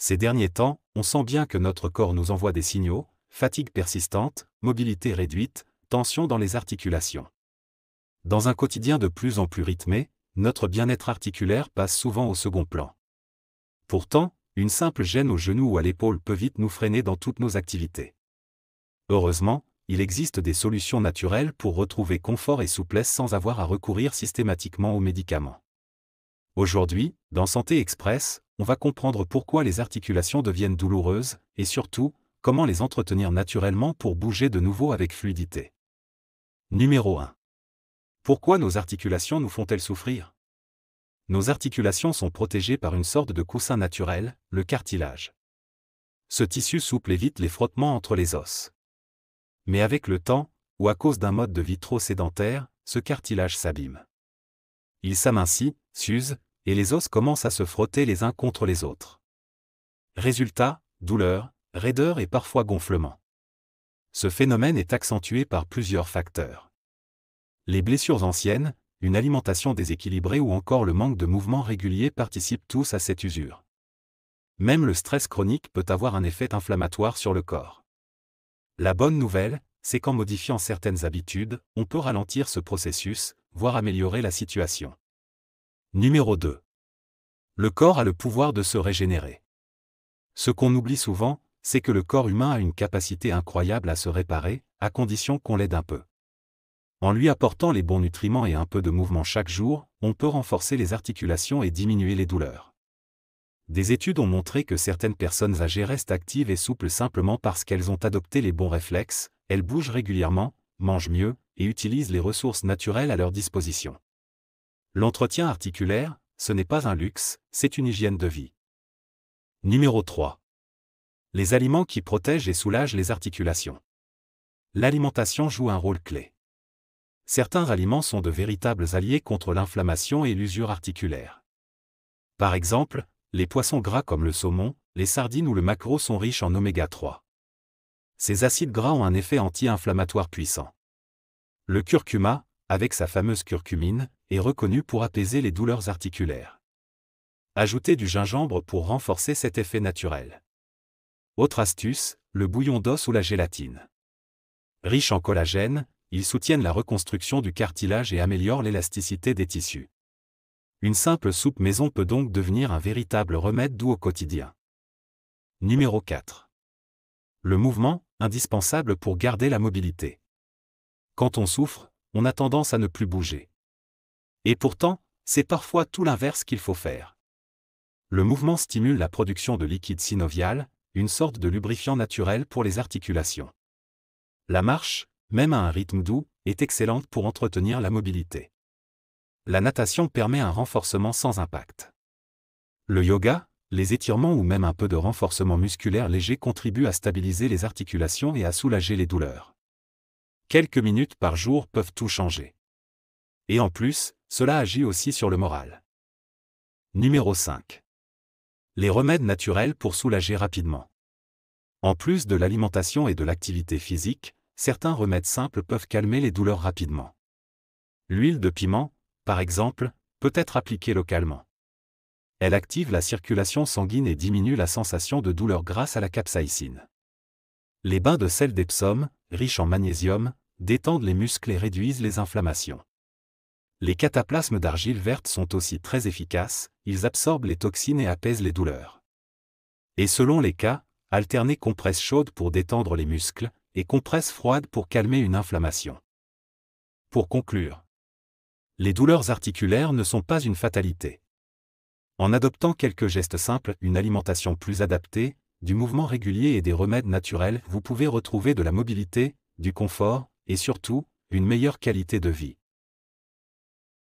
Ces derniers temps, on sent bien que notre corps nous envoie des signaux: fatigue persistante, mobilité réduite, tension dans les articulations. Dans un quotidien de plus en plus rythmé, notre bien-être articulaire passe souvent au second plan. Pourtant, une simple gêne au genou ou à l'épaule peut vite nous freiner dans toutes nos activités. Heureusement, il existe des solutions naturelles pour retrouver confort et souplesse sans avoir à recourir systématiquement aux médicaments. Aujourd'hui, dans Santé Express, on va comprendre pourquoi les articulations deviennent douloureuses, et surtout, comment les entretenir naturellement pour bouger de nouveau avec fluidité. Numéro 1. Pourquoi nos articulations nous font-elles souffrir? Nos articulations sont protégées par une sorte de coussin naturel, le cartilage. Ce tissu souple évite les frottements entre les os. Mais avec le temps, ou à cause d'un mode de vie trop sédentaire, ce cartilage s'abîme. Il s'amincit, s'use, et les os commencent à se frotter les uns contre les autres. Résultat, douleur, raideur et parfois gonflement. Ce phénomène est accentué par plusieurs facteurs. Les blessures anciennes, une alimentation déséquilibrée ou encore le manque de mouvement régulier participent tous à cette usure. Même le stress chronique peut avoir un effet inflammatoire sur le corps. La bonne nouvelle, c'est qu'en modifiant certaines habitudes, on peut ralentir ce processus, voire améliorer la situation. Numéro 2. Le corps a le pouvoir de se régénérer. Ce qu'on oublie souvent, c'est que le corps humain a une capacité incroyable à se réparer, à condition qu'on l'aide un peu. En lui apportant les bons nutriments et un peu de mouvement chaque jour, on peut renforcer les articulations et diminuer les douleurs. Des études ont montré que certaines personnes âgées restent actives et souples simplement parce qu'elles ont adopté les bons réflexes, elles bougent régulièrement, mangent mieux, et utilisent les ressources naturelles à leur disposition. L'entretien articulaire, ce n'est pas un luxe, c'est une hygiène de vie. Numéro 3. Les aliments qui protègent et soulagent les articulations. L'alimentation joue un rôle clé. Certains aliments sont de véritables alliés contre l'inflammation et l'usure articulaire. Par exemple, les poissons gras comme le saumon, les sardines ou le maquereau sont riches en oméga 3. Ces acides gras ont un effet anti-inflammatoire puissant. Le curcuma, avec sa fameuse curcumine, est reconnu pour apaiser les douleurs articulaires. Ajoutez du gingembre pour renforcer cet effet naturel. Autre astuce, le bouillon d'os ou la gélatine. Riches en collagène, ils soutiennent la reconstruction du cartilage et améliorent l'élasticité des tissus. Une simple soupe maison peut donc devenir un véritable remède doux au quotidien. Numéro 4. Le mouvement, indispensable pour garder la mobilité. Quand on souffre, on a tendance à ne plus bouger. Et pourtant, c'est parfois tout l'inverse qu'il faut faire. Le mouvement stimule la production de liquide synovial, une sorte de lubrifiant naturel pour les articulations. La marche, même à un rythme doux, est excellente pour entretenir la mobilité. La natation permet un renforcement sans impact. Le yoga, les étirements ou même un peu de renforcement musculaire léger contribuent à stabiliser les articulations et à soulager les douleurs. Quelques minutes par jour peuvent tout changer. Et en plus, cela agit aussi sur le moral. Numéro 5. Les remèdes naturels pour soulager rapidement. En plus de l'alimentation et de l'activité physique, certains remèdes simples peuvent calmer les douleurs rapidement. L'huile de piment, par exemple, peut être appliquée localement. Elle active la circulation sanguine et diminue la sensation de douleur grâce à la capsaïcine. Les bains de sel d'Epsom, riches en magnésium, détendent les muscles et réduisent les inflammations. Les cataplasmes d'argile verte sont aussi très efficaces, ils absorbent les toxines et apaisent les douleurs. Et selon les cas, alternez compresses chaudes pour détendre les muscles, et compresses froides pour calmer une inflammation. Pour conclure, les douleurs articulaires ne sont pas une fatalité. En adoptant quelques gestes simples, une alimentation plus adaptée, du mouvement régulier et des remèdes naturels, vous pouvez retrouver de la mobilité, du confort, et surtout, une meilleure qualité de vie.